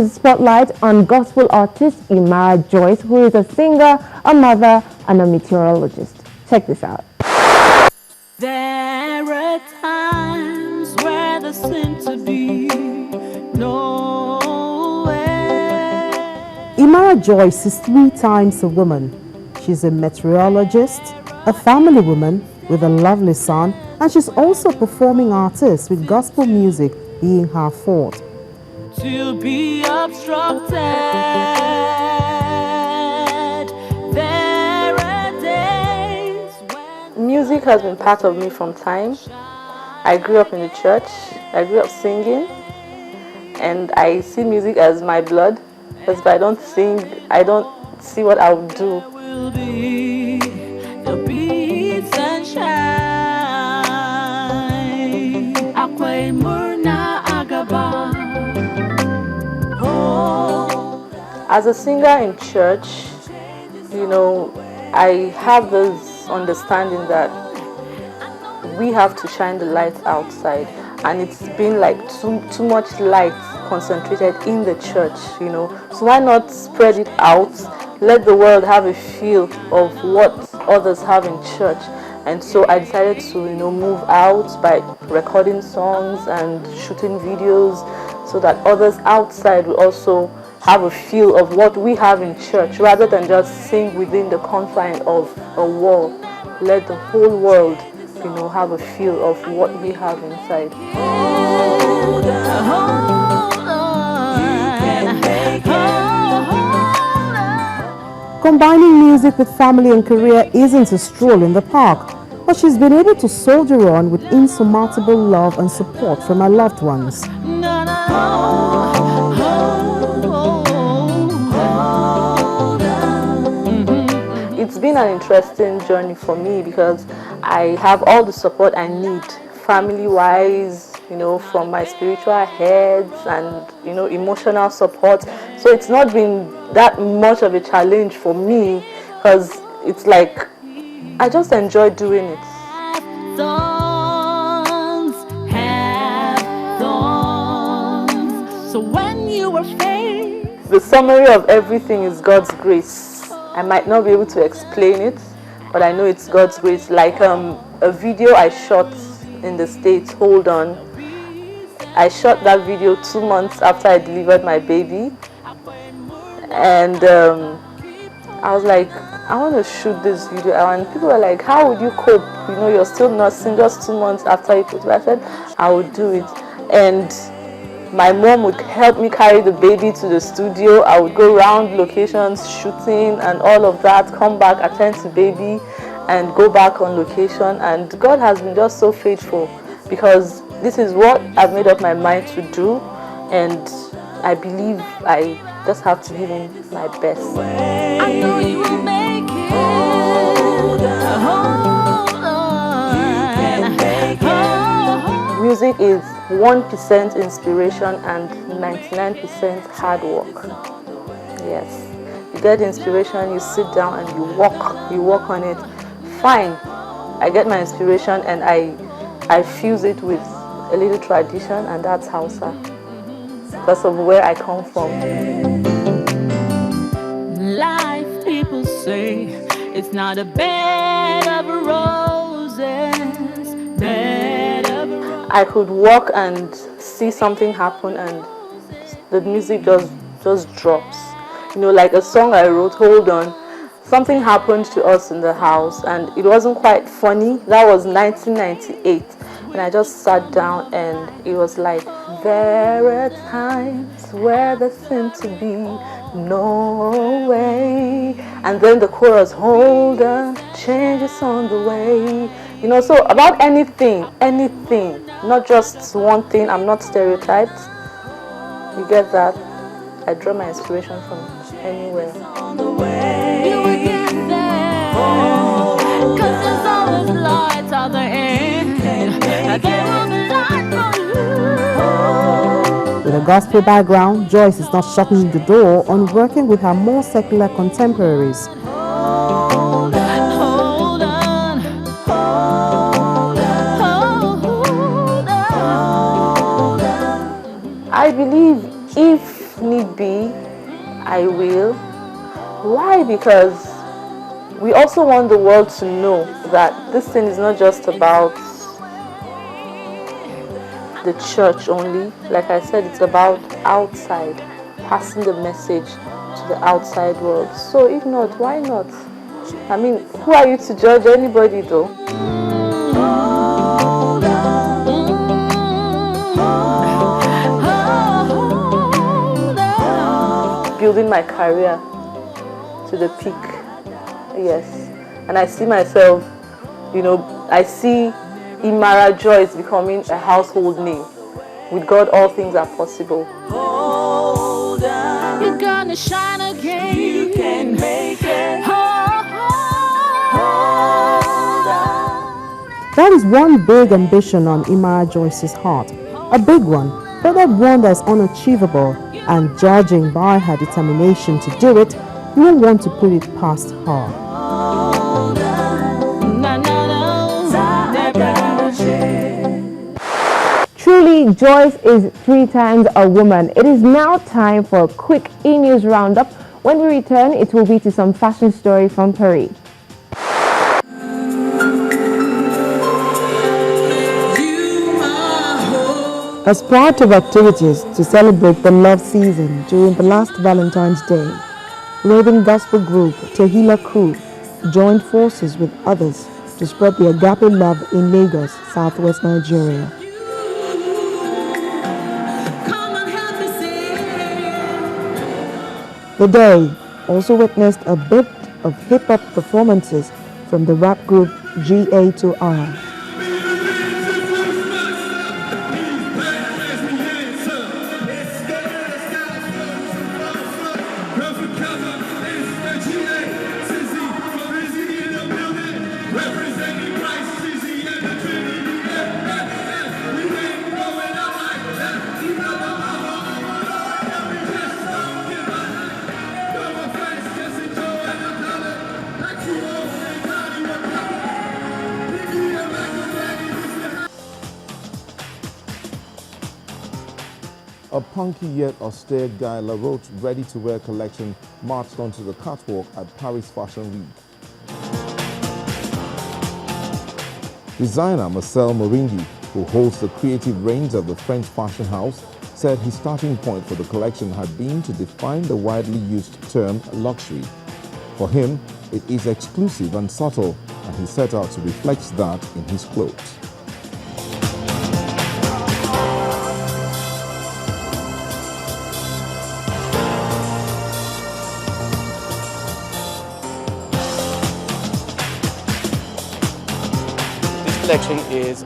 the spotlight on gospel artist IMARA Joyce, who is a singer, a mother, and a meteorologist. Check this out. There are times where there seems to be no way. IMARA Joyce is 3 times a woman. She's a meteorologist, a family woman with a lovely son, and she's also a performing artist with gospel music being her forte. To be obstructed, there are days when music has been part of me from time. I grew up in the church, I grew up singing, and I see music as my blood. Because if I don't sing, I don't see what I would do. will be the peace and shine. Akwai murna agaba. As a singer in church, I have this understanding that we have to shine the light outside, and it's been like too much light concentrated in the church, So why not spread it out? Let the world have a feel of what others have in church. And so I decided to, move out by recording songs and shooting videos so that others outside will also have a feel of what we have in church, rather than just sing within the confine of a wall. Let the whole world, have a feel of what we have inside. Combining music with family and career isn't a stroll in the park, but she's been able to soldier on with insurmountable love and support from her loved ones. It's been an interesting journey for me because I have all the support I need, family-wise, from my spiritual heads and, emotional support. So it's not been that much of a challenge for me because it's like I just enjoy doing it. So when you were faced, the summary of everything is God's grace. I might not be able to explain it, but I know it's God's grace. Like a video I shot in the States, Hold On. I shot that video 2 months after I delivered my baby. And I was like, I want to shoot this video. And people were like, how would you cope? You're still nursing just 2 months after you put it. I said, I would do it. And my mom would help me carry the baby to the studio. I would go around locations, shooting and all of that, come back, attend to baby, and go back on location. And God has been just so faithful because this is what I've made up my mind to do. And I believe I just have to give him my best. I know you will make it. Hold on. Music is 1% inspiration and 99% hard work. Yes. You get inspiration, you sit down and you work on it. Fine. I get my inspiration and I fuse it with a little tradition, and that's Hausa. Because of where I come from. Life, people say, it's not a bed of roses, bed of roses. I could walk and see something happen and the music just drops. Like a song I wrote, Hold On. Something happened to us in the house and it wasn't quite funny. That was 1998. And I just sat down and it was like, there are times where there seems to be no way. And then the chorus, hold on, change is on the way. So about anything, not just one thing. I'm not stereotyped. You get that? I draw my inspiration from anywhere. On the way, you will get there. 'Cause there's always lights at the end. There will be light for you. With a gospel background, Joyce is not shutting the door on working with her more secular contemporaries. Hold on, hold on, hold on. I believe if if need be, I will. Why? Because we also want the world to know that this thing is not just about the church only. Like I said, it's about outside, passing the message to the outside world. So if not, why not? I mean, who are you to judge anybody though? Building my career to the peak, yes. And I see myself, I see IMARA JOYCE becoming a household name. With God, all things are possible. You're gonna shine again. You can make it. That is one big ambition on IMARA JOYCE's heart. A big one, but that one that's unachievable, and judging by her determination to do it, you won't want to put it past her. Truly, Joyce is 3 times a woman. It is now time for a quick e-news roundup. When we return, it will be to some fashion story from Paris. As part of activities to celebrate the love season during the last Valentine's Day, raving gospel group Tehillah Crew joined forces with others to spread the agape love in Lagos, southwest Nigeria. The day also witnessed a bit of hip-hop performances from the rap group GA2R. A punky yet austere Guy LaRoche ready-to-wear collection marched onto the catwalk at Paris Fashion Week. Designer Marcel Moringhi, who holds the creative reins of the French fashion house, said his starting point for the collection had been to define the widely used term luxury. For him, it is exclusive and subtle, and he set out to reflect that in his clothes. Collection is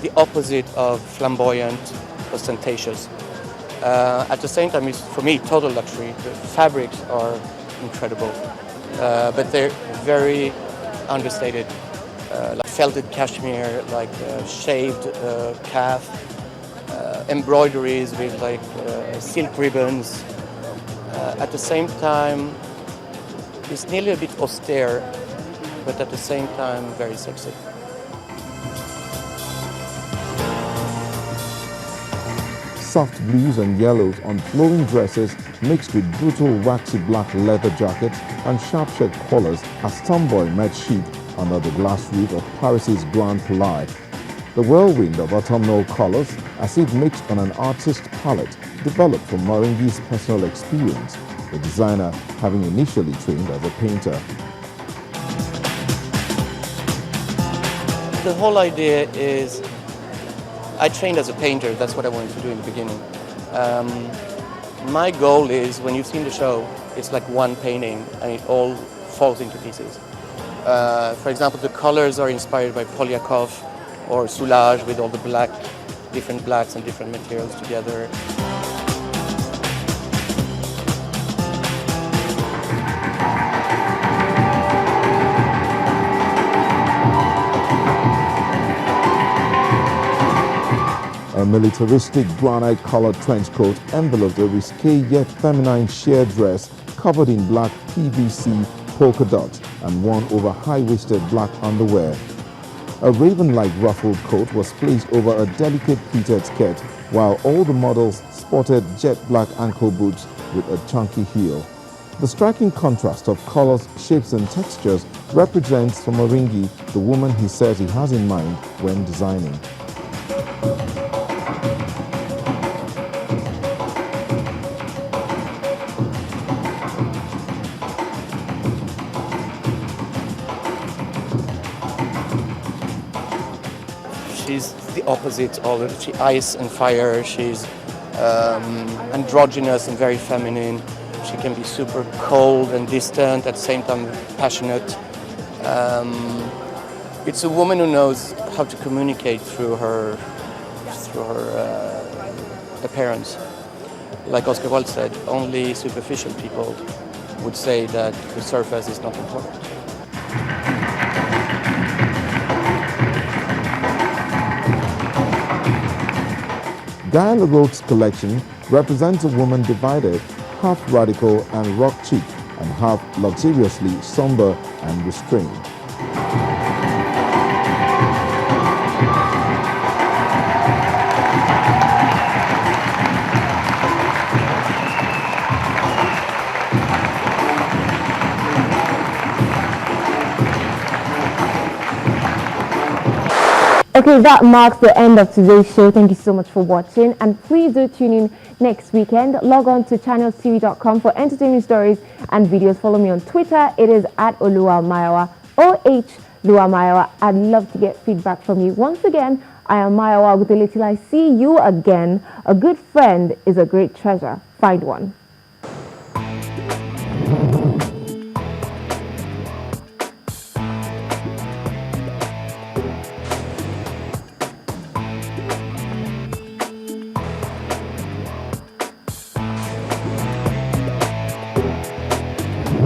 the opposite of flamboyant, ostentatious. At the same time, it's, for me, total luxury. The fabrics are incredible, but they're very understated. Like felted cashmere, like shaved calf, embroideries with like silk ribbons. At the same time, it's nearly a bit austere, but at the same time, very sexy. Soft blues and yellows on flowing dresses mixed with brutal waxy black leather jackets and sharp-shaped collars as tomboy met chic under the glass roof of Paris's Grand Palais. The whirlwind of autumnal colors, as if mixed on an artist's palette, developed from Moringhi's personal experience, the designer having initially trained as a painter. The whole idea is, I trained as a painter, that's what I wanted to do in the beginning. My goal is, when you've seen the show, it's like one painting and it all falls into pieces. For example, the colors are inspired by Polyakov or Soulage with all the different blacks and different materials together. A militaristic granite-colored trench coat enveloped a risque yet feminine sheer dress covered in black PVC polka dots and worn over high-waisted black underwear. A raven-like ruffled coat was placed over a delicate pleated skirt, while all the models sported jet black ankle boots with a chunky heel. The striking contrast of colors, shapes and textures represents for Moringi the woman he says he has in mind when designing. She's the opposite of she ice and fire. She's androgynous and very feminine. She can be super cold and distant, at the same time passionate. It's a woman who knows how to communicate through her appearance. Like Oscar Wilde said, only superficial people would say that the surface is not important. Diana Roth's collection represents a woman divided, half radical and rock chic, and half luxuriously somber and restrained. Okay, that marks the end of today's show. Thank you so much for watching, and please do tune in next weekend. Log on to ChannelsTV.com for entertainment stories and videos. Follow me on Twitter. It is at Oluwamayowa, OH Luwamayowa. I'd love to get feedback from you. Once again, I am Mayowa with a little I see you again. A good friend is a great treasure. Find one.